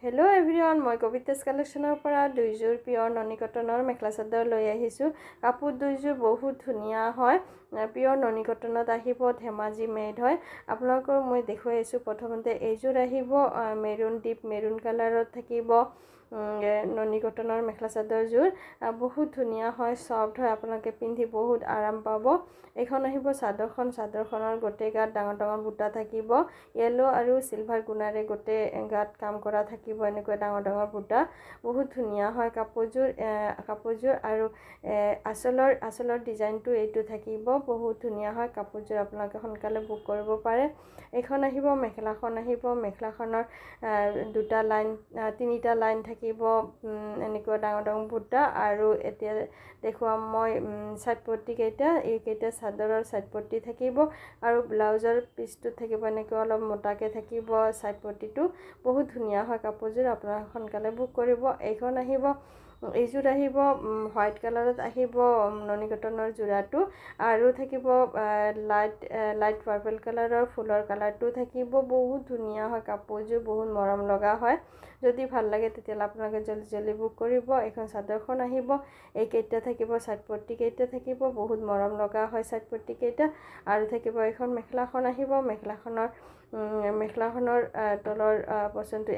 Hello' everyone, মই কবিতাছ কালেকশ্যনৰ পৰা দুইযোৰ পিয়ৰ ননী কটনৰ মেখেলা চাদৰ লৈ আহিছোঁ। কাপোৰ দুইযোৰ বহুত ধুনীয়া হয়। পিয়ৰ ননী কটনত আহিব, ধেমাজি মেড হয়। আপোনালোকক মই দেখুৱাই আছোঁ। প্ৰথমতে এইযোৰ আহিব মেৰুন ডিপ মেৰুন কালাৰত থাকিব ননী কটনৰ মেখেলা চাদৰযোৰ। বহুত ধুনীয়া হয়, ছফ্ট হয়, আপোনালোকে পিন্ধি বহুত আৰাম পাব। এইখন আহিব চাদৰখনৰ গোটেই গাত ডাঙৰ ডাঙৰ বুটা থাকিব। য়েল্লো আৰু চিলভাৰ গুণাৰে গোটেই গাত কাম কৰা থাকিব। এনেকুৱা ডাঙৰ ডাঙৰ বুটা, বহুত ধুনীয়া হয় কাপোৰযোৰ আৰু আঁচলৰ ডিজাইনটো এইটো থাকিব। বহুত ধুনীয়া হয় কাপোৰযোৰ, আপোনালোকে সোনকালে বুক কৰিব পাৰে। এইখন আহিব মেখেলাখন আহিব। মেখেলাখনৰ তিনিটা লাইন থাকিব, এনেকুৱা ডাঙৰ ডাঙৰ বুটা। আৰু এতিয়া দেখুৱাম মই চাইড পট্টি কেইটা। এইকেইটা চাদৰৰ চাইড পট্টি থাকিব আৰু ব্লাউজৰ পিচটোত থাকিব এনেকৈ অলপ মোটাকৈ থাকিব চাইড পট্টিটো। বহুত ধুনীয়া হয় কাপোৰযোৰ, আপোনালোকে সোনকালে বুক কৰিব। এইযোৰ আহিব হোৱাইট কালাৰত আহিব ননী কটনৰ যোৰাটো, আৰু থাকিব লাইট পাৰ্পল কালাৰৰ ফুলৰ কালাৰটো থাকিব। বহুত ধুনীয়া হয় কাপোৰযোৰ, বহুত মৰম লগা হয়। যদি ভাল লাগে তেতিয়াহ'লে আপোনালোকে জলদি জলদি বুক কৰিব। এইখন চাদৰখন আহিব, এইকেইটা থাকিব চাইড পট্টি কেইটা থাকিব, বহুত মৰম লগা হয় চাইড পট্টি কেইটা। আৰু থাকিব এইখন মেখেলাখন আহিব। মেখেলাখনৰ তলৰ পচনটো